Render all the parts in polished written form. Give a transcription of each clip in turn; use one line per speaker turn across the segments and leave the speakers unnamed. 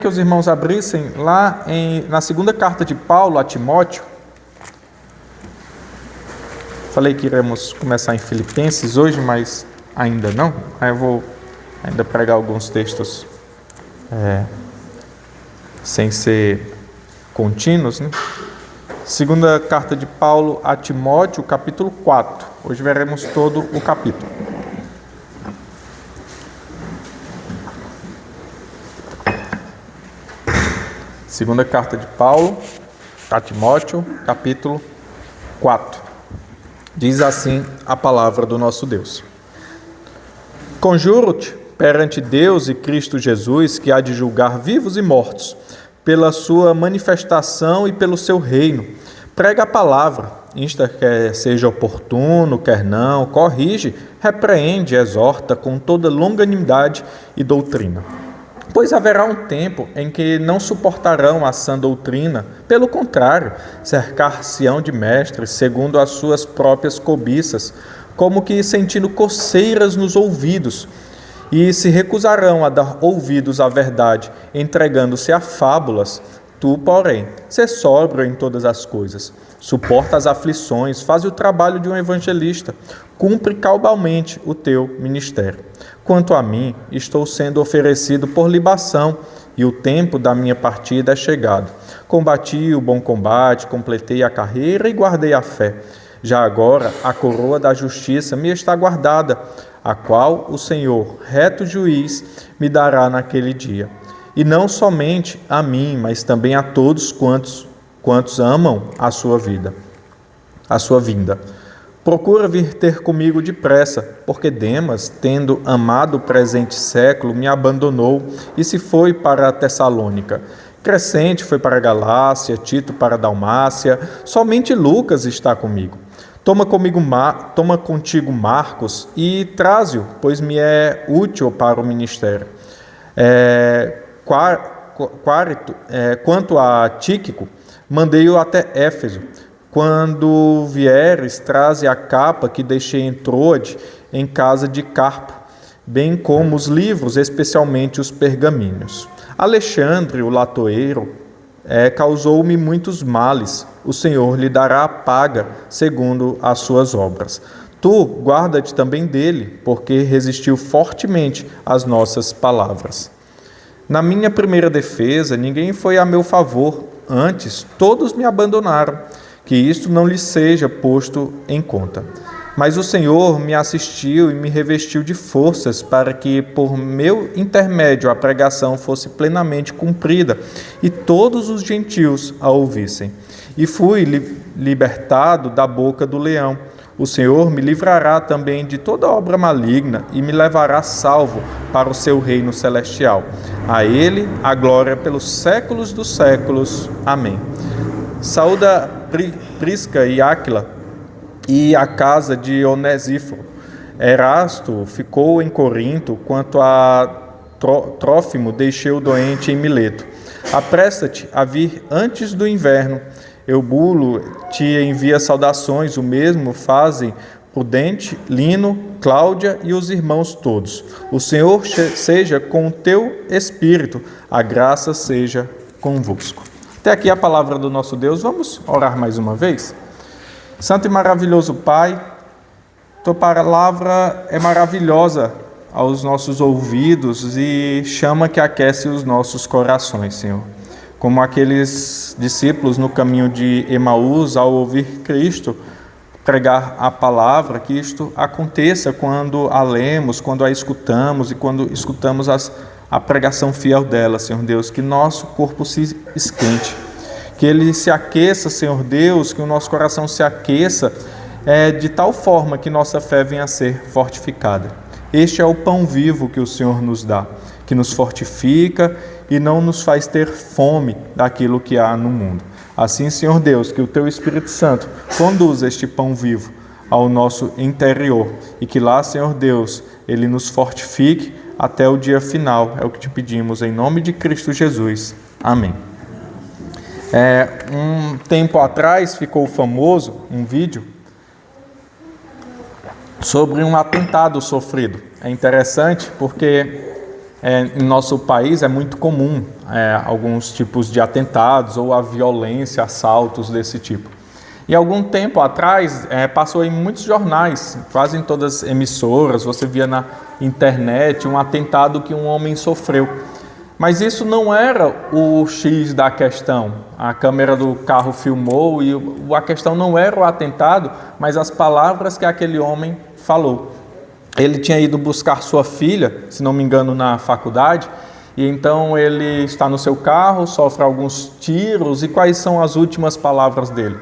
Que os irmãos abrissem lá na segunda carta de Paulo a Timóteo. Falei que iremos começar em Filipenses hoje, mas ainda não. Aí eu vou ainda pregar alguns textos sem ser contínuos, né? Segunda carta de Paulo a Timóteo, capítulo 4. Hoje veremos todo o capítulo. Segunda carta de Paulo a Timóteo, capítulo 4. Diz assim a palavra do nosso Deus. Conjuro-te perante Deus e Cristo Jesus, que há de julgar vivos e mortos, pela sua manifestação e pelo seu reino. Prega a palavra, insta quer seja oportuno, quer não, corrige, repreende, exorta com toda longanimidade e doutrina. Pois haverá um tempo em que não suportarão a sã doutrina, pelo contrário, cercar-se-ão de mestres, segundo as suas próprias cobiças, como que sentindo coceiras nos ouvidos, e se recusarão a dar ouvidos à verdade, entregando-se a fábulas. Tu, porém, sê sóbrio em todas as coisas, suporta as aflições, faz o trabalho de um evangelista, cumpre cabalmente o teu ministério. Quanto a mim, estou sendo oferecido por libação, e o tempo da minha partida é chegado. Combati o bom combate, completei a carreira e guardei a fé. Já agora, a coroa da justiça me está guardada, a qual o Senhor, reto juiz, me dará naquele dia. E não somente a mim, mas também a todos quantos amam a sua vinda. Procura vir ter comigo depressa, porque Demas, tendo amado o presente século, me abandonou e se foi para a Tessalônica. Crescente foi para a Galácia, Tito para a Dalmácia, somente Lucas está comigo. Toma contigo Marcos e traze-o, pois me é útil para o ministério. Quanto a Tíquico, mandei-o até Éfeso. Quando vieres, traze a capa que deixei em Troade, em casa de Carpo, bem como os livros, especialmente os pergaminhos. Alexandre, o latoeiro, causou-me muitos males. O Senhor lhe dará a paga, segundo as suas obras. Tu, guarda-te também dele, porque resistiu fortemente às nossas palavras. Na minha primeira defesa, ninguém foi a meu favor, antes todos me abandonaram. Que isto não lhe seja posto em conta. Mas o Senhor me assistiu e me revestiu de forças para que, por meu intermédio, a pregação fosse plenamente cumprida e todos os gentios a ouvissem. E fui libertado da boca do leão. O Senhor me livrará também de toda obra maligna e me levará salvo para o seu reino celestial. A Ele a glória pelos séculos dos séculos. Amém. Saúda Prisca e Áquila e a casa de Onesíforo. Erasto ficou em Corinto, quanto a Trófimo deixei o doente em Mileto. Apressa-te a vir antes do inverno. Eubulo te envia saudações, o mesmo fazem Prudente, Lino, Cláudia e os irmãos todos. O Senhor seja com o teu espírito, a graça seja convosco. Até aqui a palavra do nosso Deus. Vamos orar mais uma vez? Santo e maravilhoso Pai, tua palavra é maravilhosa aos nossos ouvidos e chama que aquece os nossos corações, Senhor. Como aqueles discípulos no caminho de Emaús, ao ouvir Cristo pregar a palavra, que isto aconteça quando a lemos, quando a escutamos e quando escutamos a pregação fiel dela, Senhor Deus, que nosso corpo se esquente, que ele se aqueça, Senhor Deus, que o nosso coração se aqueça, de tal forma que nossa fé venha a ser fortificada. Este é o pão vivo que o Senhor nos dá, que nos fortifica e não nos faz ter fome daquilo que há no mundo. Assim, Senhor Deus, que o Teu Espírito Santo conduza este pão vivo ao nosso interior e que lá, Senhor Deus, ele nos fortifique até o dia final. É o que te pedimos em nome de Cristo Jesus. Amém. Um tempo atrás ficou famoso um vídeo sobre um atentado sofrido. É interessante porque Em nosso país é muito comum alguns tipos de atentados ou a violência, assaltos desse tipo. E algum tempo atrás passou em muitos jornais, quase em todas as emissoras, você via na internet um atentado que um homem sofreu. Mas isso não era o X da questão. A câmera do carro filmou e a questão não era o atentado, mas as palavras que aquele homem falou. Ele tinha ido buscar sua filha, se não me engano, na faculdade, e então ele está no seu carro, sofre alguns tiros, e quais são as últimas palavras dele?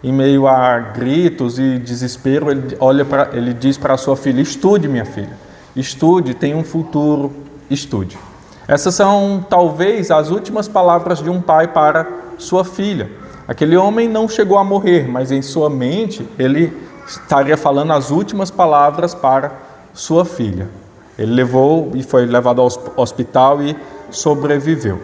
Em meio a gritos e desespero, ele diz para a sua filha: estude, minha filha, estude, tenha um futuro, estude. Essas são talvez as últimas palavras de um pai para sua filha. Aquele homem não chegou a morrer, mas em sua mente ele estaria falando as últimas palavras para sua filha. Ele levou e foi levado ao hospital e sobreviveu.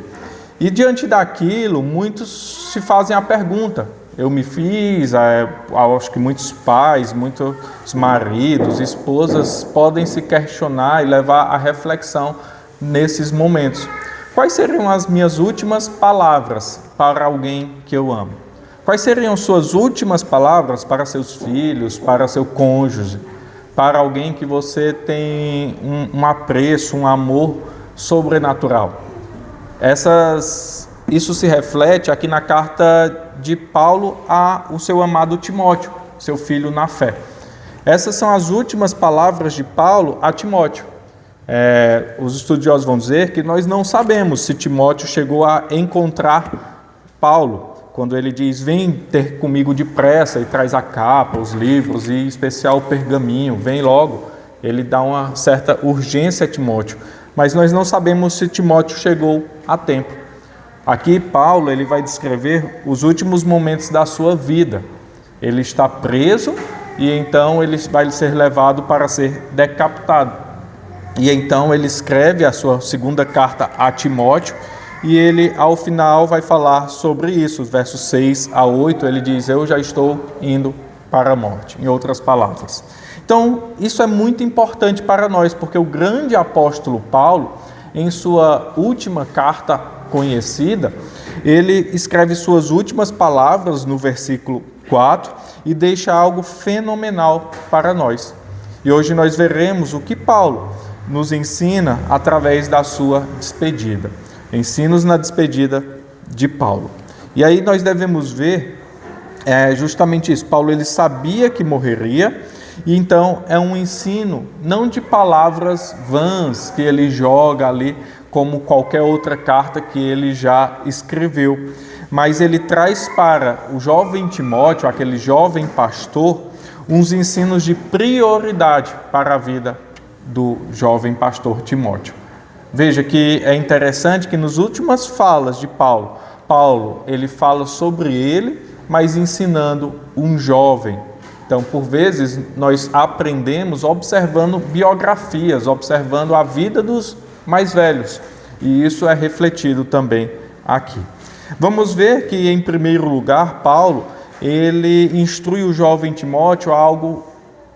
E diante daquilo, muitos se fazem a pergunta. Eu me fiz, acho que muitos pais, muitos maridos, esposas podem se questionar e levar à reflexão nesses momentos. Quais seriam as minhas últimas palavras para alguém que eu amo? Quais seriam suas últimas palavras para seus filhos, para seu cônjuge, para alguém que você tem um apreço, um amor sobrenatural? Isso se reflete aqui na carta de Paulo ao seu amado Timóteo, seu filho na fé. Essas são as últimas palavras de Paulo a Timóteo. Os estudiosos vão dizer que nós não sabemos se Timóteo chegou a encontrar Paulo, quando ele diz: vem ter comigo depressa e traz a capa, os livros e em especial o pergaminho, vem logo. Ele dá uma certa urgência a Timóteo, mas nós não sabemos se Timóteo chegou a tempo. Aqui Paulo ele vai descrever os últimos momentos da sua vida. Ele está preso e então ele vai ser levado para ser decapitado. E então ele escreve a sua segunda carta a Timóteo, e ele, ao final, vai falar sobre isso. Os versos 6 a 8, ele diz: eu já estou indo para a morte, em outras palavras. Então, isso é muito importante para nós, porque o grande apóstolo Paulo, em sua última carta conhecida, ele escreve suas últimas palavras no versículo 4 e deixa algo fenomenal para nós. E hoje nós veremos o que Paulo nos ensina através da sua despedida. Ensinos na despedida de Paulo. E aí nós devemos ver justamente isso. Paulo ele sabia que morreria, e então é um ensino não de palavras vãs que ele joga ali como qualquer outra carta que ele já escreveu, mas ele traz para o jovem Timóteo, aquele jovem pastor, uns ensinos de prioridade para a vida do jovem pastor Timóteo. Veja que é interessante que nas últimas falas de Paulo ele fala sobre ele, mas ensinando um jovem. Então, por vezes, nós aprendemos observando biografias, observando a vida dos mais velhos. E isso é refletido também aqui. Vamos ver que, em primeiro lugar, Paulo, ele instrui o jovem Timóteo a algo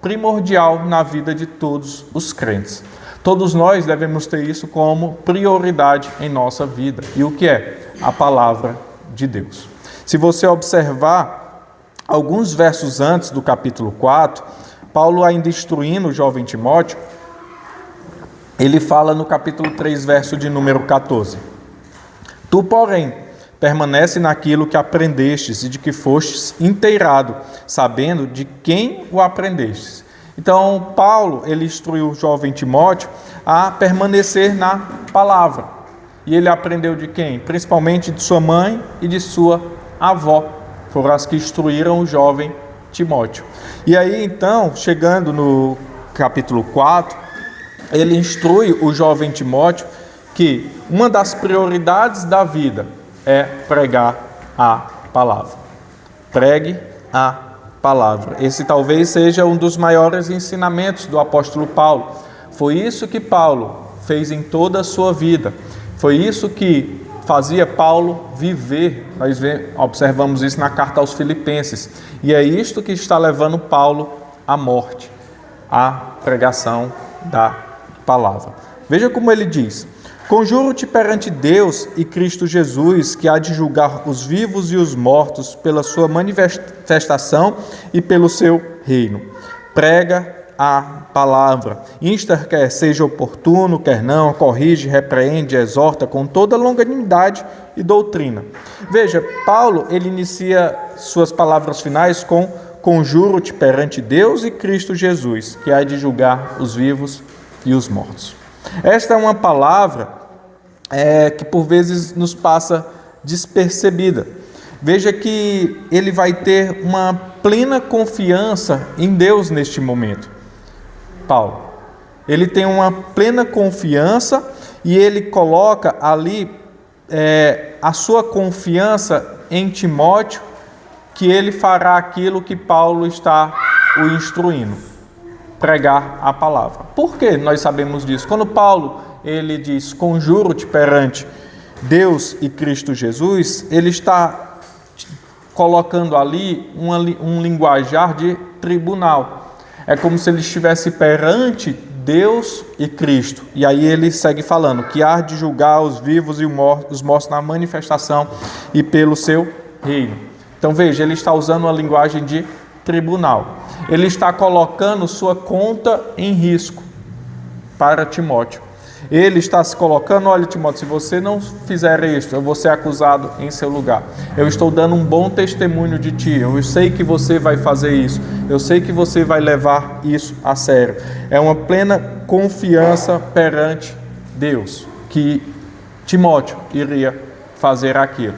primordial na vida de todos os crentes. Todos nós devemos ter isso como prioridade em nossa vida. E o que é? A palavra de Deus. Se você observar alguns versos antes do capítulo 4, Paulo ainda instruindo o jovem Timóteo, ele fala no capítulo 3, verso de número 14. Tu, porém, permanece naquilo que aprendestes e de que fostes inteirado, sabendo de quem o aprendestes. Então, Paulo, ele instruiu o jovem Timóteo a permanecer na palavra. E ele aprendeu de quem? Principalmente de sua mãe e de sua avó. Foram as que instruíram o jovem Timóteo. E aí, então, chegando no capítulo 4, ele instrui o jovem Timóteo que uma das prioridades da vida é pregar a palavra. Pregue a palavra. Esse talvez seja um dos maiores ensinamentos do apóstolo Paulo. Foi isso que Paulo fez em toda a sua vida. Foi isso que fazia Paulo viver. Nós observamos isso na carta aos Filipenses. E é isto que está levando Paulo à morte, à pregação da palavra. Veja como ele diz: Conjuro-te perante Deus e Cristo Jesus, que há de julgar os vivos e os mortos pela sua manifestação e pelo seu reino. Prega a palavra. Insta, quer seja oportuno, quer não, corrige, repreende, exorta com toda longanimidade e doutrina. Veja, Paulo, ele inicia suas palavras finais com: conjuro-te perante Deus e Cristo Jesus, que há de julgar os vivos e os mortos. Esta é uma palavra que por vezes nos passa despercebida. Veja que ele vai ter uma plena confiança em Deus neste momento. Paulo, ele tem uma plena confiança e ele coloca ali a sua confiança em Timóteo, que ele fará aquilo que Paulo está o instruindo: pregar a palavra. Por que nós sabemos disso? Quando Paulo ele diz: conjuro-te perante Deus e Cristo Jesus, ele está colocando ali um linguajar de tribunal. É como se ele estivesse perante Deus e Cristo. E aí ele segue falando que há de julgar os vivos e os mortos na manifestação e pelo seu reino. Então veja, ele está usando uma linguagem de tribunal. Ele está colocando sua conta em risco para Timóteo. Ele está se colocando: olha, Timóteo, se você não fizer isto, eu vou ser acusado em seu lugar. Eu estou dando um bom testemunho de ti. Eu sei que você vai fazer isso. Eu sei que você vai levar isso a sério. É uma plena confiança perante Deus que Timóteo iria fazer aquilo.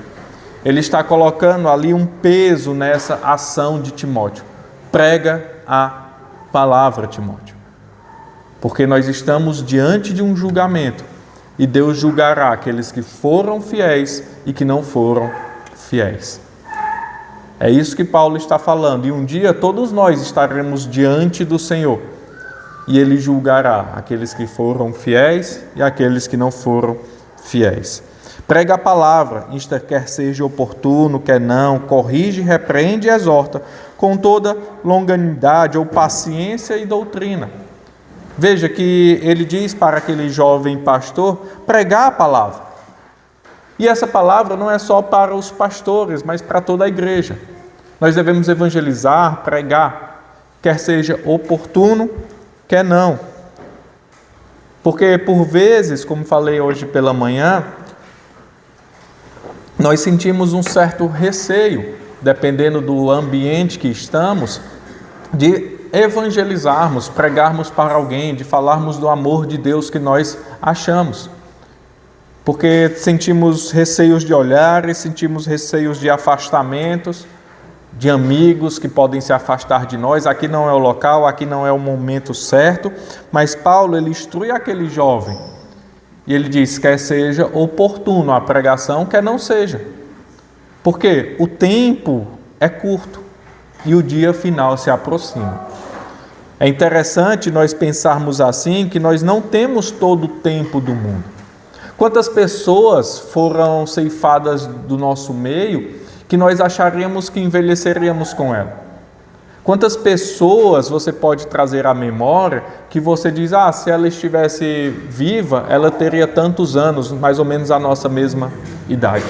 Ele está colocando ali um peso nessa ação de Timóteo. Prega a palavra, Timóteo. Porque nós estamos diante de um julgamento e Deus julgará aqueles que foram fiéis e que não foram fiéis. É isso que Paulo está falando. E um dia todos nós estaremos diante do Senhor e Ele julgará aqueles que foram fiéis e aqueles que não foram fiéis. Prega a palavra, insta, quer seja oportuno, quer não, corrige, repreende e exorta com toda longanimidade ou paciência e doutrina. Veja que ele diz para aquele jovem pastor pregar a palavra. E essa palavra não é só para os pastores, mas para toda a igreja. Nós devemos evangelizar, pregar, quer seja oportuno, quer não. Porque por vezes, como falei hoje pela manhã, nós sentimos um certo receio, dependendo do ambiente que estamos, de evangelizarmos, pregarmos para alguém, de falarmos do amor de Deus que nós achamos. Porque sentimos receios de olhares, sentimos receios de afastamentos, de amigos que podem se afastar de nós. Aqui não é o local, aqui não é o momento certo. Mas Paulo, ele instrui aquele jovem. E ele diz, quer seja oportuno a pregação, quer não seja. Porque o tempo é curto e o dia final se aproxima. É interessante nós pensarmos assim, que nós não temos todo o tempo do mundo. Quantas pessoas foram ceifadas do nosso meio que nós acharíamos que envelheceríamos com ela? Quantas pessoas você pode trazer à memória que você diz, se ela estivesse viva, ela teria tantos anos, mais ou menos a nossa mesma idade.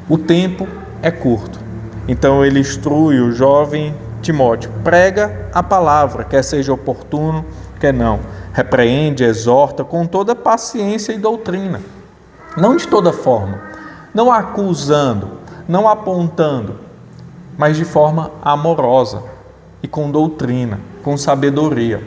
O tempo é curto. Então ele instrui o jovem Timóteo, prega a palavra, quer seja oportuno, quer não. Repreende, exorta com toda paciência e doutrina. Não de toda forma, não acusando, não apontando, mas de forma amorosa e com doutrina, com sabedoria.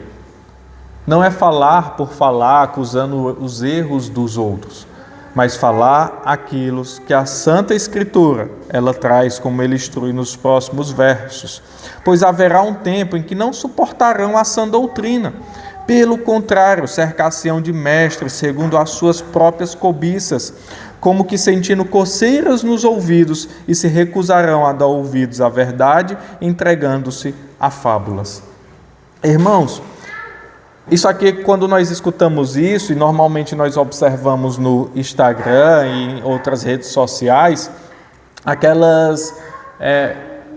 Não é falar por falar, acusando os erros dos outros, mas falar aquilo que a Santa Escritura, ela traz, como ele instrui nos próximos versos. Pois haverá um tempo em que não suportarão a sã doutrina. Pelo contrário, cercar-se-ão de mestres, segundo as suas próprias cobiças, como que sentindo coceiras nos ouvidos, e se recusarão a dar ouvidos à verdade, entregando-se a fábulas. Irmãos, isso aqui, quando nós escutamos isso, e normalmente nós observamos no Instagram e em outras redes sociais, aquelas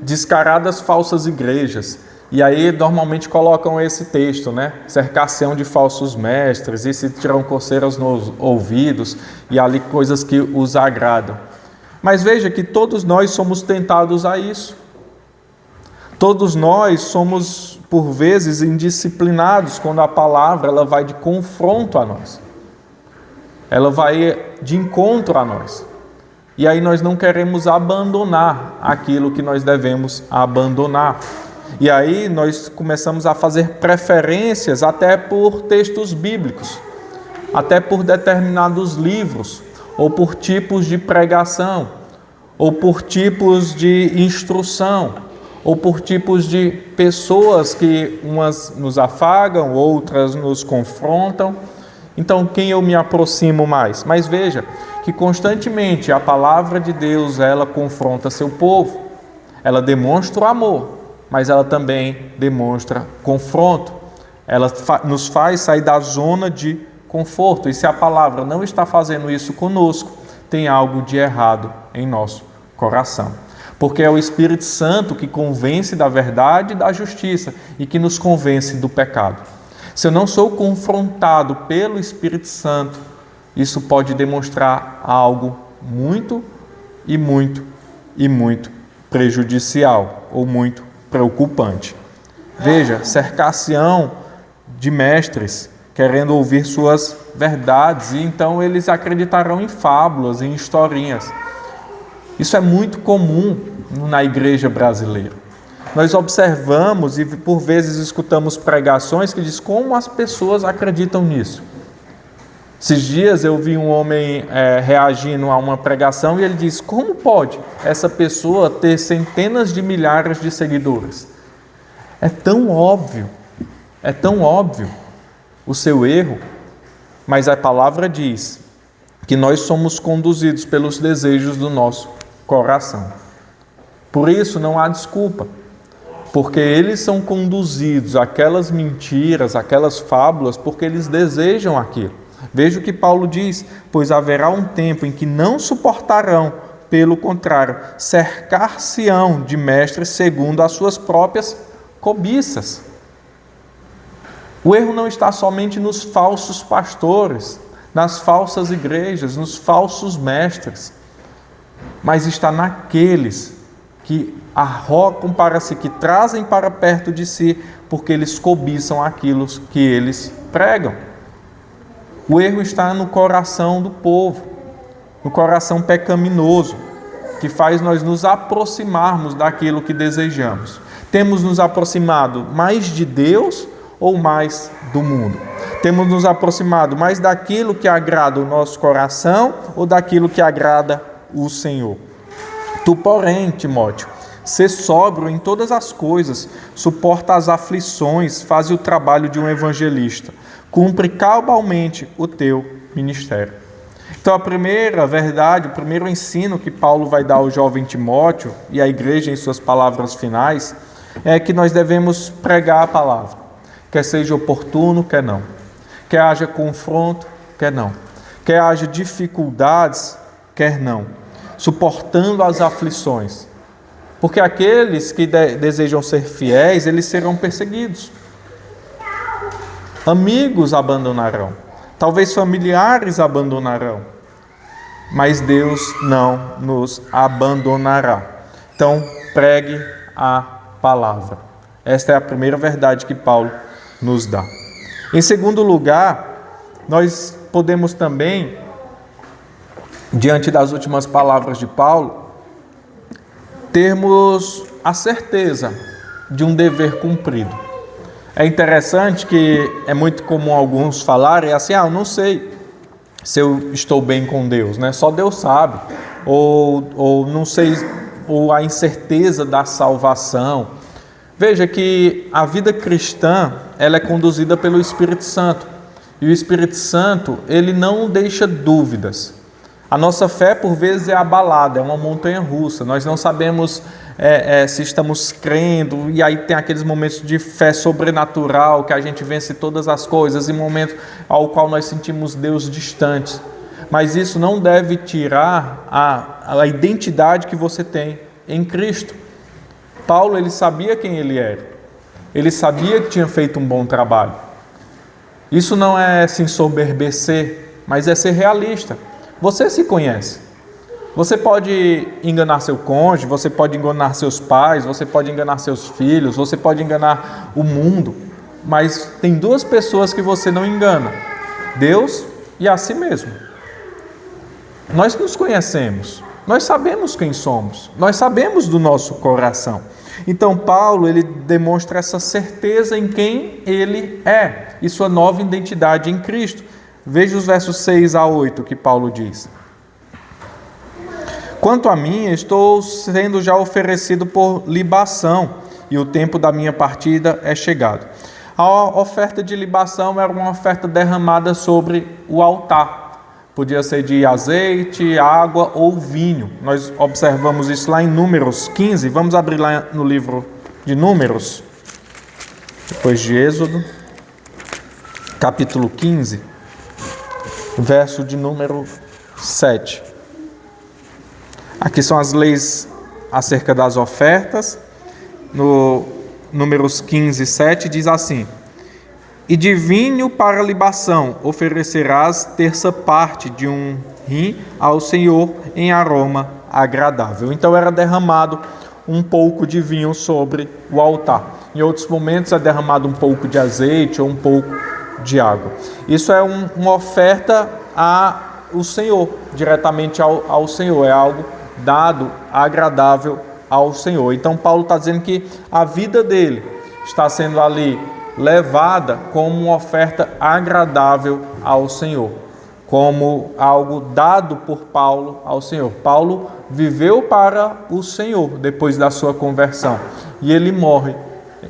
descaradas falsas igrejas, E aí normalmente colocam esse texto, né? Cercar-se-ão de falsos mestres, e se tiram coceiras nos ouvidos, e ali coisas que os agradam. Mas veja que todos nós somos tentados a isso. Todos nós somos, por vezes, indisciplinados quando a palavra ela vai de confronto a nós. Ela vai de encontro a nós. E aí nós não queremos abandonar aquilo que nós devemos abandonar. E aí nós começamos a fazer preferências até por textos bíblicos, até por determinados livros, ou por tipos de pregação, ou por tipos de instrução, ou por tipos de pessoas que umas nos afagam, outras nos confrontam. Então, quem eu me aproximo mais? Mas veja que constantemente a palavra de Deus, ela confronta seu povo. Ela demonstra o amor, mas ela também demonstra confronto. Ela nos faz sair da zona de conforto. E se a palavra não está fazendo isso conosco, tem algo de errado em nosso coração. Porque é o Espírito Santo que convence da verdade e da justiça e que nos convence do pecado. Se eu não sou confrontado pelo Espírito Santo, isso pode demonstrar algo muito prejudicial ou muito preocupante. Veja, cercar-se-ão de mestres, querendo ouvir suas verdades, e então eles acreditarão em fábulas, em historinhas. Isso é muito comum na igreja brasileira. Nós observamos e por vezes escutamos pregações que diz como as pessoas acreditam nisso. Esses dias eu vi um homem reagindo a uma pregação e ele diz: como pode essa pessoa ter centenas de milhares de seguidores? É tão óbvio o seu erro, mas a palavra diz que nós somos conduzidos pelos desejos do nosso coração. Por isso não há desculpa, porque eles são conduzidos àquelas mentiras, àquelas fábulas, porque eles desejam aquilo. Veja o que Paulo diz: pois haverá um tempo em que não suportarão, pelo contrário, cercar-se-ão de mestres segundo as suas próprias cobiças. O erro não está somente nos falsos pastores, nas falsas igrejas, nos falsos mestres, mas está naqueles que arrogam para si, que trazem para perto de si, porque eles cobiçam aquilo que eles pregam. O erro está no coração do povo, no coração pecaminoso, que faz nós nos aproximarmos daquilo que desejamos. Temos nos aproximado mais de Deus ou mais do mundo? Temos nos aproximado mais daquilo que agrada o nosso coração ou daquilo que agrada o Senhor? Tu, porém, Timóteo, sê sóbrio em todas as coisas, suporta as aflições, faz o trabalho de um evangelista, cumpre cabalmente o teu ministério. Então, a primeira verdade, o primeiro ensino que Paulo vai dar ao jovem Timóteo e à igreja em suas palavras finais, é que nós devemos pregar a palavra, quer seja oportuno, quer não, quer haja confronto, quer não, quer haja dificuldades, quer não, suportando as aflições, porque aqueles que desejam ser fiéis, eles serão perseguidos. Amigos abandonarão, talvez familiares abandonarão, mas Deus não nos abandonará. Então, pregue a palavra. Esta é a primeira verdade que Paulo nos dá. Em segundo lugar, nós podemos também, diante das últimas palavras de Paulo, termos a certeza de um dever cumprido. É interessante que é muito comum alguns falarem assim: eu não sei se eu estou bem com Deus, né? Só Deus sabe. Ou não sei, ou a incerteza da salvação. Veja que a vida cristã, ela é conduzida pelo Espírito Santo. E o Espírito Santo, ele não deixa dúvidas. A nossa fé, por vezes, é abalada, é uma montanha-russa. Nós não sabemos se estamos crendo, e aí tem aqueles momentos de fé sobrenatural, que a gente vence todas as coisas, e momentos ao qual nós sentimos Deus distante. Mas isso não deve tirar a identidade que você tem em Cristo. Paulo, ele sabia quem ele era. Ele sabia que tinha feito um bom trabalho. Isso não é se ensoberbecer, mas é ser realista. Você se conhece. Você pode enganar seu cônjuge, você pode enganar seus pais, você pode enganar seus filhos, você pode enganar o mundo, mas tem duas pessoas que você não engana: Deus e a si mesmo. Nós nos conhecemos, nós sabemos quem somos, nós sabemos do nosso coração. Então Paulo, ele demonstra essa certeza em quem ele é e sua nova identidade em Cristo. Veja os versos 6 a 8 que Paulo diz: quanto a mim, estou sendo já oferecido por libação, e o tempo da minha partida é chegado. A oferta de libação era uma oferta derramada sobre o altar. Podia ser de azeite, água ou vinho. Nós observamos isso lá em Números 15. Vamos abrir lá no livro de Números, depois de Êxodo, capítulo 15, verso de número 7. Aqui são as leis acerca das ofertas. No Números 15, 7 diz assim: e de vinho para libação oferecerás terça parte de um rim ao Senhor em aroma agradável. Então era derramado um pouco de vinho sobre o altar. Em outros momentos é derramado um pouco de azeite ou um pouco de água. Isso é uma oferta ao Senhor, diretamente ao Senhor. É algo dado agradável ao Senhor. Então Paulo está dizendo que a vida dele está sendo ali levada como uma oferta agradável ao Senhor, como algo dado por Paulo ao Senhor. Paulo viveu para o Senhor depois da sua conversão, e ele morre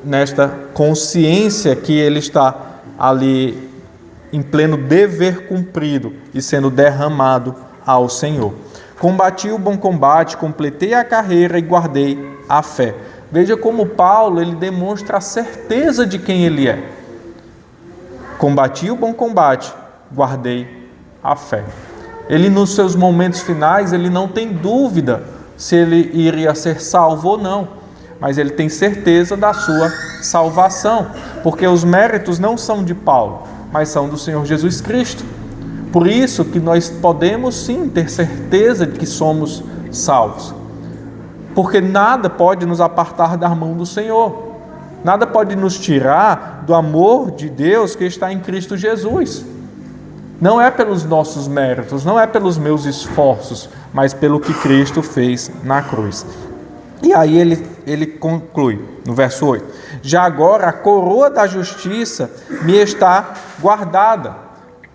nesta consciência que ele está ali em pleno dever cumprido e sendo derramado ao Senhor. Combati o bom combate, completei a carreira e guardei a fé. Veja como Paulo, ele demonstra a certeza de quem ele é. Combati o bom combate, guardei a fé. Ele, nos seus momentos finais, ele não tem dúvida se ele iria ser salvo ou não, mas ele tem certeza da sua salvação, porque os méritos não são de Paulo, mas são do Senhor Jesus Cristo. Por isso que nós podemos sim ter certeza de que somos salvos, porque nada pode nos apartar da mão do Senhor, nada pode nos tirar do amor de Deus que está em Cristo Jesus. Não é pelos nossos méritos, não é pelos meus esforços, mas pelo que Cristo fez na cruz. E aí ele conclui no verso 8: já agora a coroa da justiça me está guardada.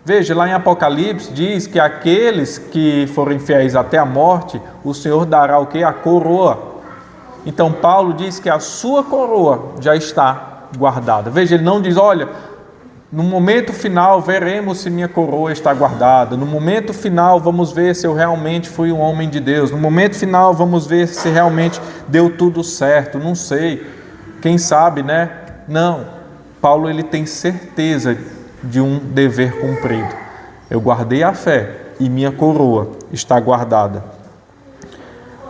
Veja, lá em Apocalipse diz que aqueles que forem fiéis até a morte, o Senhor dará o quê? A coroa. Então Paulo diz que a sua coroa já está guardada. Veja, ele não diz: olha, no momento final veremos se minha coroa está guardada. No momento final vamos ver se eu realmente fui um homem de Deus. No momento final vamos ver se realmente deu tudo certo. Não sei, quem sabe, né? Não, Paulo, ele tem certeza de um dever cumprido. Eu guardei a fé e minha coroa está guardada,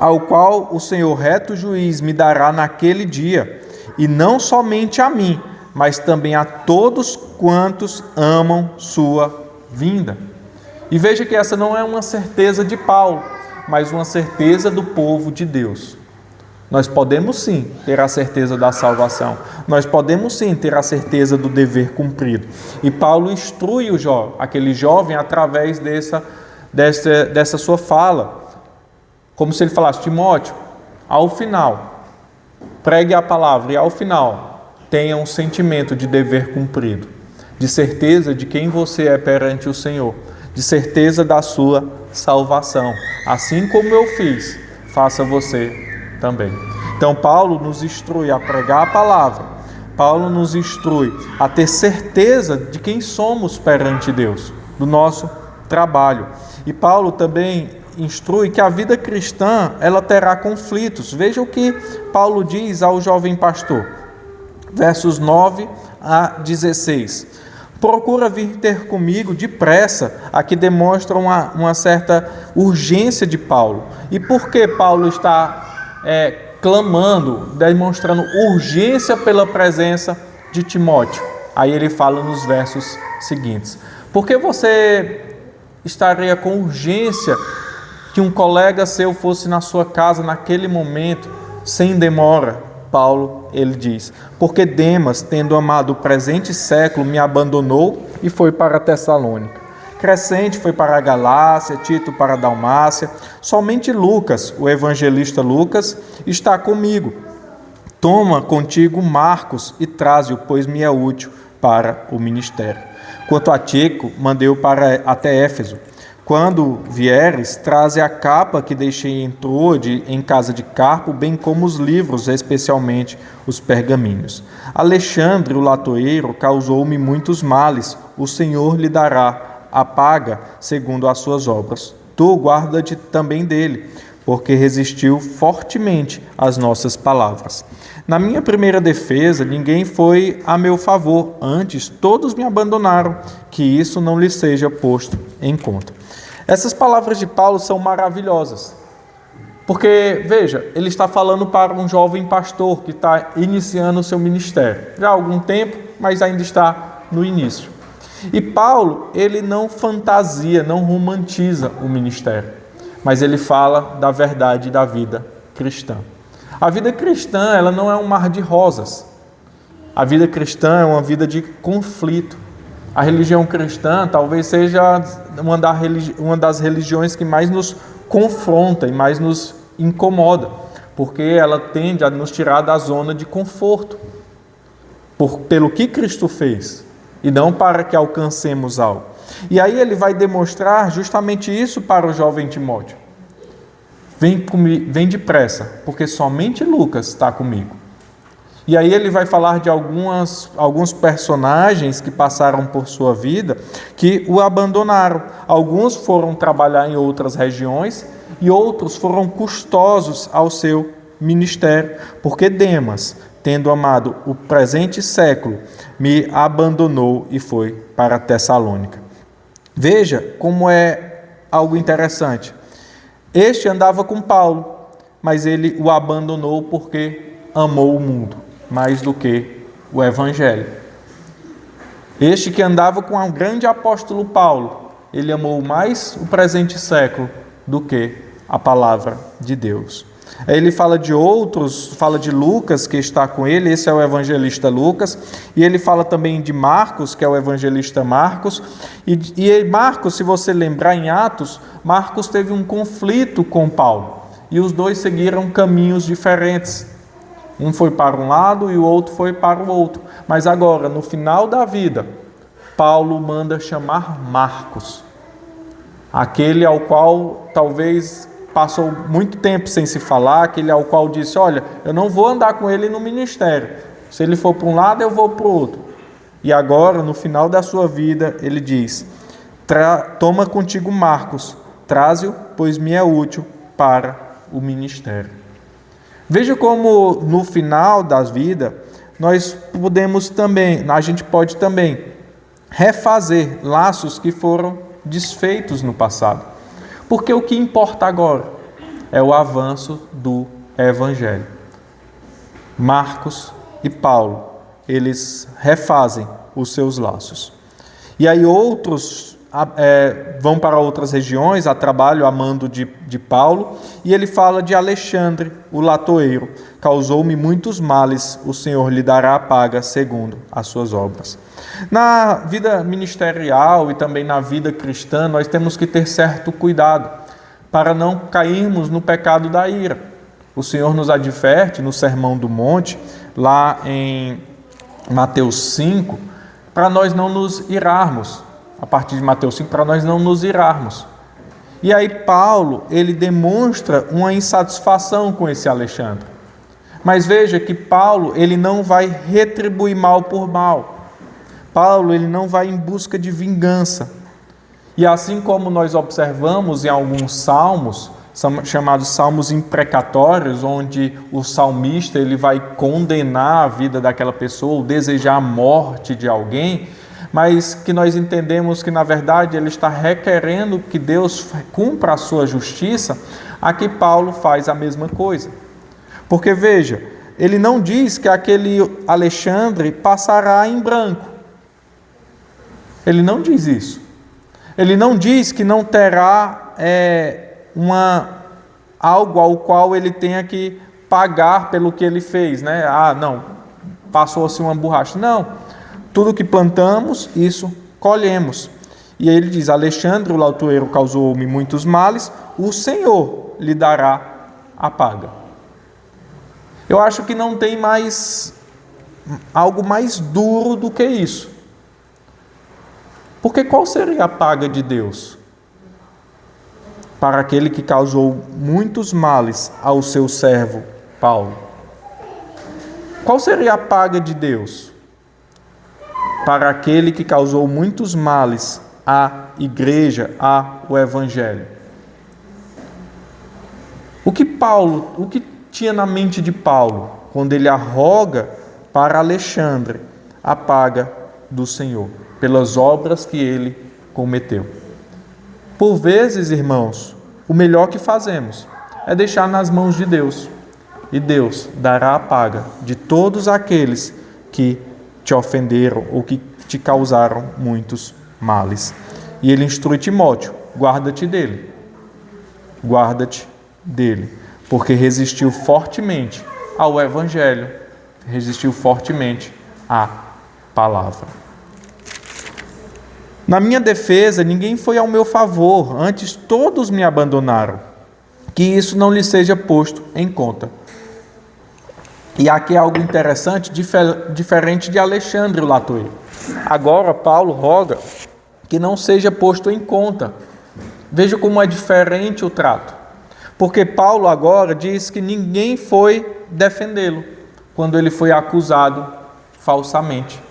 ao qual o Senhor reto juiz me dará naquele dia, e não somente a mim, mas também a todos quantos amam sua vinda. E veja que essa não é uma certeza de Paulo, mas uma certeza do povo de Deus. Nós podemos sim ter a certeza da salvação, nós podemos sim ter a certeza do dever cumprido. E Paulo instrui aquele jovem através dessa sua fala, como se ele falasse: Timóteo, ao final, pregue a palavra, e ao final tenha um sentimento de dever cumprido, de certeza de quem você é perante o Senhor, de certeza da sua salvação. Assim como eu fiz, faça você também. Então Paulo nos instrui a pregar a palavra, Paulo nos instrui a ter certeza de quem somos perante Deus, do nosso trabalho. E Paulo também instrui que a vida cristã, ela terá conflitos. Veja o que Paulo diz ao jovem pastor, versos 9 a 16. Procura vir ter comigo depressa. Aqui demonstra uma certa urgência de Paulo. E por que Paulo está clamando, demonstrando urgência pela presença de Timóteo. Aí ele fala nos versos seguintes: por que você estaria com urgência que um colega seu fosse na sua casa naquele momento, sem demora? Paulo, ele diz: porque Demas, tendo amado o presente século, me abandonou e foi para Tessalônica. Crescente foi para a Galácia, Tito para a Dalmácia. Somente Lucas, o evangelista Lucas, está comigo. Toma contigo Marcos e traze-o, pois me é útil para o ministério. Quanto a Tico, mandei-o até Éfeso. Quando vieres, traze a capa que deixei em Troade, em casa de Carpo, bem como os livros, especialmente os pergaminhos. Alexandre, o latoeiro, causou-me muitos males. O Senhor lhe dará a paga segundo as suas obras. Tu guarda-te também dele, porque resistiu fortemente às nossas palavras. Na minha primeira defesa, ninguém foi a meu favor, antes todos me abandonaram, que isso não lhe seja posto em conta. Essas palavras de Paulo são maravilhosas, porque, veja, ele está falando para um jovem pastor que está iniciando o seu ministério, já há algum tempo, mas ainda está no início. E Paulo, ele não fantasia, não romantiza o ministério, mas ele fala da verdade da vida cristã. A vida cristã, ela não é um mar de rosas. A vida cristã é uma vida de conflito. A religião cristã talvez seja uma das religiões que mais nos confronta e mais nos incomoda, porque ela tende a nos tirar da zona de conforto, pelo que Cristo fez, e não para que alcancemos algo. E aí ele vai demonstrar justamente isso para o jovem Timóteo. Vem depressa, porque somente Lucas está comigo. E aí ele vai falar de alguns personagens que passaram por sua vida, que o abandonaram. Alguns foram trabalhar em outras regiões e outros foram custosos ao seu ministério, porque Demas, tendo amado o presente século, me abandonou e foi para Tessalônica. Veja como é algo interessante. Este andava com Paulo, mas ele o abandonou porque amou o mundo mais do que o evangelho. Este que andava com o grande apóstolo Paulo, ele amou mais o presente século do que a palavra de Deus. Aí ele fala de outros, fala de Lucas, que está com ele, esse é o evangelista Lucas, e ele fala também de Marcos, que é o evangelista Marcos, e Marcos, se você lembrar em Atos, Marcos teve um conflito com Paulo, e os dois seguiram caminhos diferentes. Um foi para um lado e o outro foi para o outro. Mas agora, no final da vida, Paulo manda chamar Marcos, aquele ao qual talvez passou muito tempo sem se falar, aquele ao qual disse: olha, eu não vou andar com ele no ministério. Se ele for para um lado, eu vou para o outro. E agora, no final da sua vida, ele diz: toma contigo Marcos, traze-o, pois me é útil para o ministério. Veja como no final da vida a gente pode também refazer laços que foram desfeitos no passado. Porque o que importa agora é o avanço do evangelho. Marcos e Paulo, eles refazem os seus laços. E aí outros vão para outras regiões a trabalho, a mando de Paulo, e ele fala de Alexandre, o latoeiro: causou-me muitos males, o Senhor lhe dará a paga segundo as suas obras. Na vida ministerial e também na vida cristã, nós temos que ter certo cuidado para não cairmos no pecado da ira. O Senhor nos adverte no Sermão do Monte, lá em Mateus 5, para nós não nos irarmos. A partir de Mateus 5, para nós não nos irarmos. E aí Paulo, ele demonstra uma insatisfação com esse Alexandre. Mas veja que Paulo, ele não vai retribuir mal por mal. Paulo, ele não vai em busca de vingança. E assim como nós observamos em alguns salmos, chamados salmos imprecatórios, onde o salmista ele vai condenar a vida daquela pessoa, ou desejar a morte de alguém, mas que nós entendemos que, na verdade, ele está requerendo que Deus cumpra a sua justiça. Aqui Paulo faz a mesma coisa. Porque veja, ele não diz que aquele Alexandre passará em branco. Ele não diz isso. Ele não diz que não terá algo ao qual ele tenha que pagar pelo que ele fez, né? Ah, não, passou-se uma borracha. Não, tudo que plantamos, isso colhemos. E aí ele diz, Alexandre, o lautoeiro, causou-me muitos males, o Senhor lhe dará a paga. Eu acho que não tem mais algo mais duro do que isso. Porque qual seria a paga de Deus para aquele que causou muitos males ao seu servo Paulo? Qual seria a paga de Deus para aquele que causou muitos males à igreja, ao evangelho? O que tinha na mente de Paulo quando ele arroga para Alexandre a paga do Senhor pelas obras que ele cometeu? Por vezes, irmãos, o melhor que fazemos é deixar nas mãos de Deus, e Deus dará a paga de todos aqueles que te ofenderam ou que te causaram muitos males. E ele instrui Timóteo, guarda-te dele, porque resistiu fortemente ao evangelho, resistiu fortemente à palavra. Na minha defesa, ninguém foi ao meu favor, antes todos me abandonaram. Que isso não lhe seja posto em conta. E aqui é algo interessante, diferente de Alexandre o latoeiro. Agora Paulo roga que não seja posto em conta. Veja como é diferente o trato. Porque Paulo agora diz que ninguém foi defendê-lo quando ele foi acusado falsamente.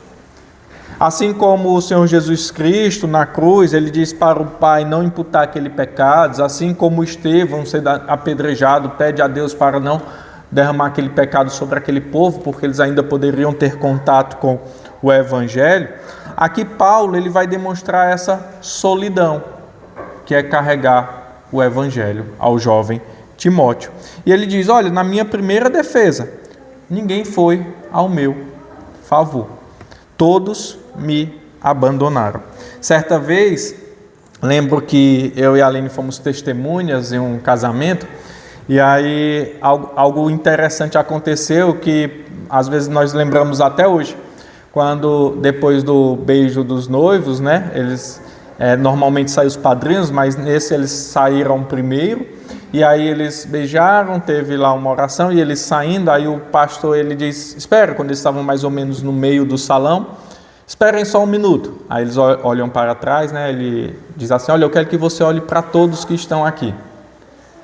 Assim como o Senhor Jesus Cristo na cruz, ele diz para o Pai não imputar aquele pecado, assim como Estevão, sendo apedrejado, pede a Deus para não derramar aquele pecado sobre aquele povo, porque eles ainda poderiam ter contato com o Evangelho. Aqui Paulo ele vai demonstrar essa solidão, que é carregar o Evangelho ao jovem Timóteo. E ele diz, olha, na minha primeira defesa, ninguém foi ao meu favor. Todos me abandonaram. Certa vez, lembro que eu e a Aline fomos testemunhas em um casamento, e aí algo interessante aconteceu que às vezes nós lembramos até hoje. Quando depois do beijo dos noivos, né, eles normalmente saem os padrinhos, mas nesse eles saíram primeiro, e aí eles beijaram, teve lá uma oração, e eles saindo, aí o pastor ele diz, espera, quando eles estavam mais ou menos no meio do salão, esperem só um minuto. Aí eles olham para trás, né, ele diz assim, olha, eu quero que você olhe para todos que estão aqui,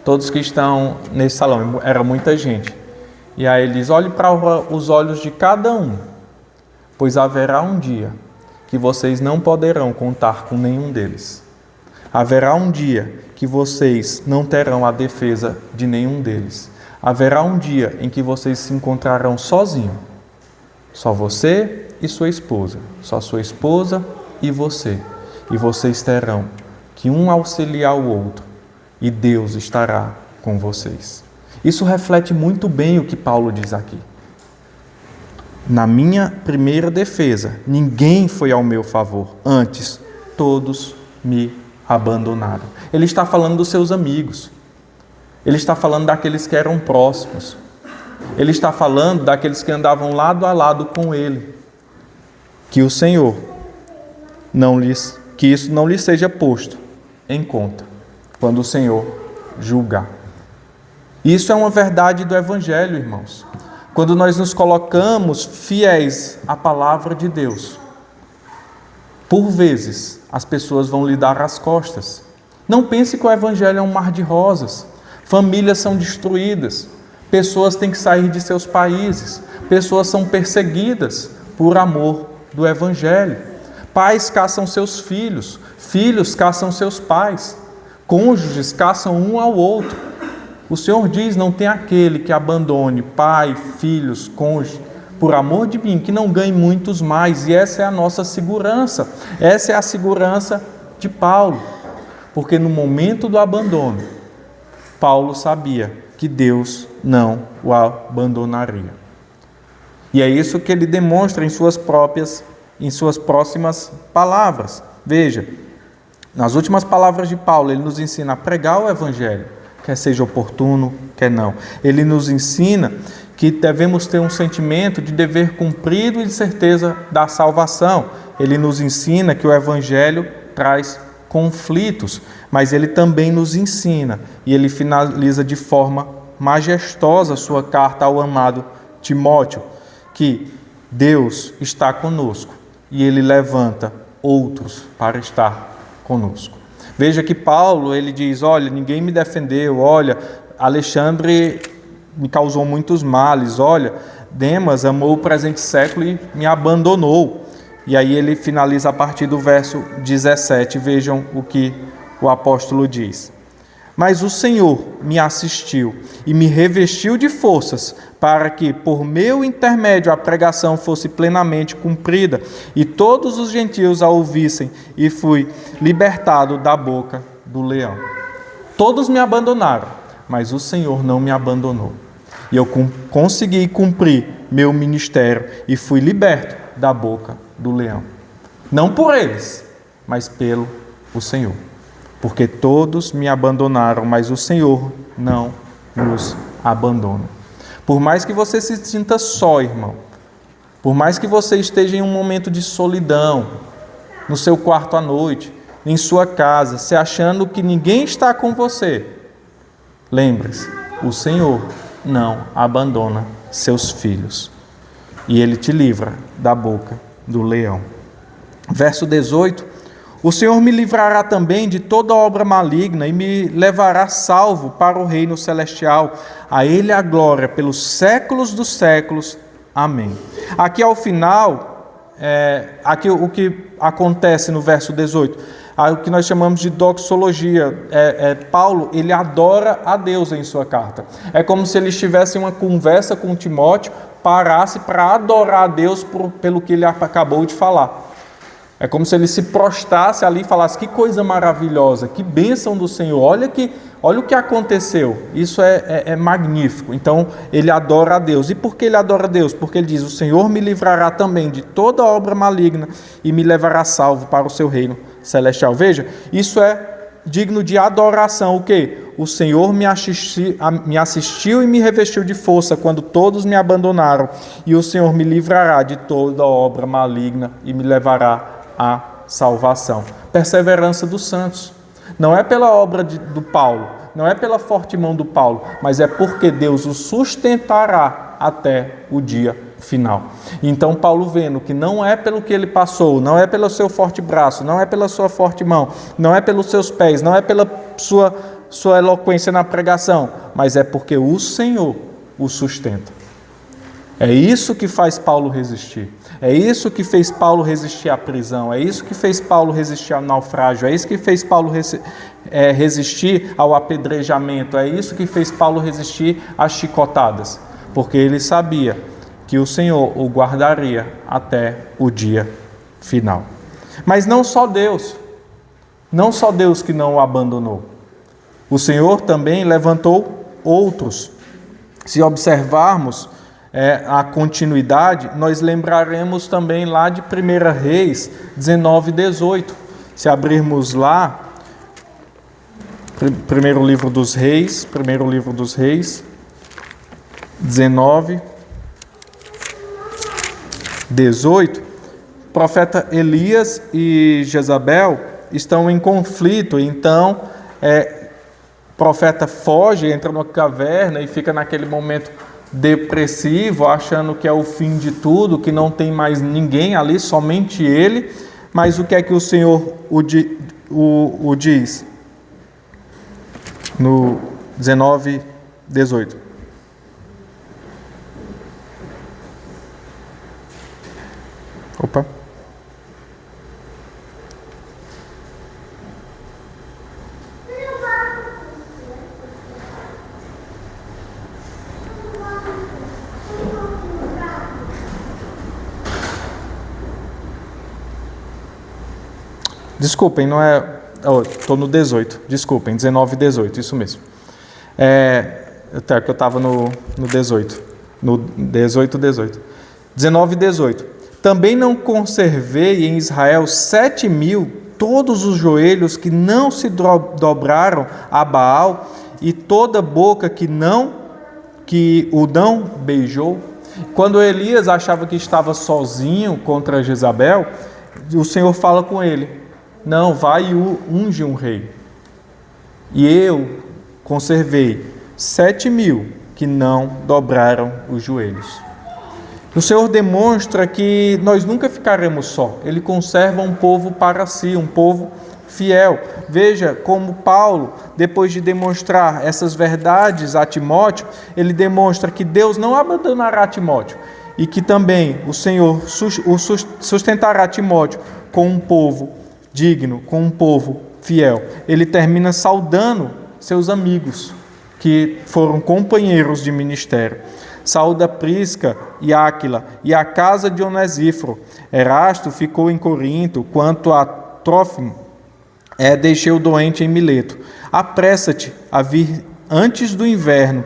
todos que estão nesse salão, era muita gente. E aí ele diz, olhe para os olhos de cada um, pois haverá um dia que vocês não poderão contar com nenhum deles. Haverá um dia que vocês não terão a defesa de nenhum deles. Haverá um dia em que vocês se encontrarão sozinhos. Só você e sua esposa. Só sua esposa e você. E vocês terão que um auxiliar o outro. E Deus estará com vocês. Isso reflete muito bem o que Paulo diz aqui. Na minha primeira defesa, ninguém foi ao meu favor. Antes, todos me abandonaram. Ele está falando dos seus amigos. Ele está falando daqueles que eram próximos. Ele está falando daqueles que andavam lado a lado com ele. Que o Senhor, que isso não lhe seja posto em conta quando o Senhor julgar. Isso é uma verdade do Evangelho, irmãos. Quando nós nos colocamos fiéis à palavra de Deus, por vezes as pessoas vão lhe dar as costas. Não pense que o Evangelho é um mar de rosas. Famílias são destruídas, pessoas têm que sair de seus países, pessoas são perseguidas por amor do Evangelho. Pais caçam seus filhos, filhos caçam seus pais, cônjuges caçam um ao outro. O Senhor diz, não tem aquele que abandone pai, filhos, cônjuge, por amor de mim, que não ganhe muitos mais. E essa é a nossa segurança. Essa é a segurança de Paulo. Porque no momento do abandono, Paulo sabia que Deus não o abandonaria. E é isso que ele demonstra em suas próximas palavras. Veja, nas últimas palavras de Paulo, ele nos ensina a pregar o Evangelho, quer seja oportuno, quer não. Ele nos ensina que devemos ter um sentimento de dever cumprido e de certeza da salvação. Ele nos ensina que o Evangelho traz conflitos, mas ele também nos ensina, e ele finaliza de forma majestosa sua carta ao amado Timóteo, que Deus está conosco e ele levanta outros para estar conosco. Veja que Paulo, ele diz, olha, ninguém me defendeu, olha, Alexandre me causou muitos males, olha, Demas amou o presente século e me abandonou. E aí ele finaliza a partir do verso 17, vejam o que o apóstolo diz. Mas o Senhor me assistiu e me revestiu de forças para que, por meu intermédio, a pregação fosse plenamente cumprida e todos os gentios a ouvissem, e fui libertado da boca do leão. Todos me abandonaram, mas o Senhor não me abandonou. E eu consegui cumprir meu ministério e fui liberto da boca do leão. Não por eles, mas pelo o Senhor. Porque todos me abandonaram, mas o Senhor não nos abandona. Por mais que você se sinta só, irmão, por mais que você esteja em um momento de solidão, no seu quarto à noite, em sua casa, se achando que ninguém está com você, lembre-se, o Senhor não abandona seus filhos. E Ele te livra da boca do leão. Verso 18: o Senhor me livrará também de toda obra maligna e me levará salvo para o reino celestial. A Ele a glória pelos séculos dos séculos. Amém. Aqui ao final, aqui o que acontece no verso 18, o que nós chamamos de doxologia. Paulo, ele adora a Deus em sua carta. É como se ele estivesse em uma conversa com Timóteo, parasse para adorar a Deus pelo que ele acabou de falar. É como se ele se prostrasse ali e falasse, que coisa maravilhosa, que bênção do Senhor, olha o que aconteceu, isso é magnífico. Então ele adora a Deus. E por que ele adora a Deus? Porque ele diz, o Senhor me livrará também de toda obra maligna e me levará salvo para o seu reino celestial. Veja, isso é digno de adoração. O quê? O Senhor me assistiu e me revestiu de força quando todos me abandonaram, e o Senhor me livrará de toda obra maligna e me levará à salvação. Perseverança dos santos. Não é pela obra do Paulo, não é pela forte mão do Paulo, mas é porque Deus o sustentará até o dia final. Então Paulo, vendo que não é pelo que ele passou, não é pelo seu forte braço, não é pela sua forte mão, não é pelos seus pés, não é pela sua eloquência na pregação, mas é porque o Senhor o sustenta. É isso que faz Paulo resistir. É isso que fez Paulo resistir à prisão. É isso que fez Paulo resistir ao naufrágio. É isso que fez Paulo resistir ao apedrejamento. É isso que fez Paulo resistir às chicotadas. Porque ele sabia que o Senhor o guardaria até o dia final. Mas não só Deus que não o abandonou. O Senhor também levantou outros. Se observarmos a continuidade, nós lembraremos também lá de 1 Reis 19, 18. Se abrirmos lá, primeiro livro dos Reis, 19, 18, o profeta Elias e Jezabel estão em conflito, então o profeta foge, entra numa caverna e fica naquele momento depressivo, achando que é o fim de tudo, que não tem mais ninguém ali, somente ele. Mas o que é que o Senhor o diz? No 19, 18. Opa. Desculpem, não é... Estou no 18, desculpem, 19 e 18, isso mesmo. Até que eu estava no 18. No 18. 19 e 18. Também não conservei em Israel 7.000 todos os joelhos que não se dobraram a Baal e toda boca que o não beijou. Quando Elias achava que estava sozinho contra Jezabel, o Senhor fala com ele: não, vai e unge um rei. E eu conservei 7.000 que não dobraram os joelhos. O Senhor demonstra que nós nunca ficaremos só. Ele conserva um povo para si, um povo fiel. Veja como Paulo, depois de demonstrar essas verdades a Timóteo, ele demonstra que Deus não abandonará Timóteo e que também o Senhor sustentará Timóteo com um povo digno, com um povo fiel. Ele termina saudando seus amigos, que foram companheiros de ministério. Saúda Prisca e Áquila e a casa de Onesíforo. Erasto ficou em Corinto, quanto a Trófimo deixei o doente em Mileto. Apressa-te a vir antes do inverno.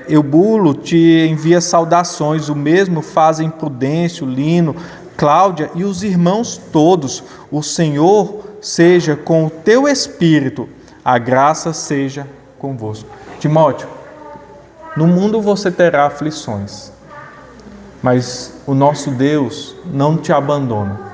Eubulo te envia saudações, o mesmo fazem Prudêncio, Lino, Cláudia e os irmãos todos. O Senhor seja com o teu espírito, a graça seja convosco. Timóteo, no mundo você terá aflições, mas o nosso Deus não te abandona.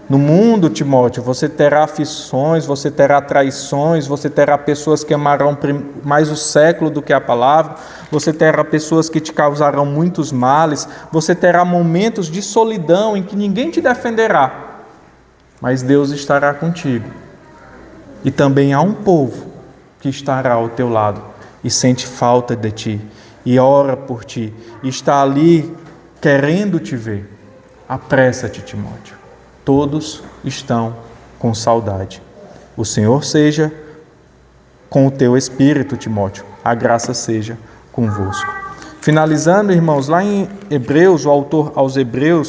No mundo, Timóteo, você terá aflições, você terá traições, você terá pessoas que amarão mais o século do que a palavra, você terá pessoas que te causarão muitos males, você terá momentos de solidão em que ninguém te defenderá, mas Deus estará contigo. E também há um povo que estará ao teu lado e sente falta de ti, e ora por ti, e está ali querendo te ver. Apressa-te, Timóteo. Todos estão com saudade. O Senhor seja com o teu espírito, Timóteo. A graça seja convosco. Finalizando, irmãos, lá em Hebreus, o autor aos Hebreus,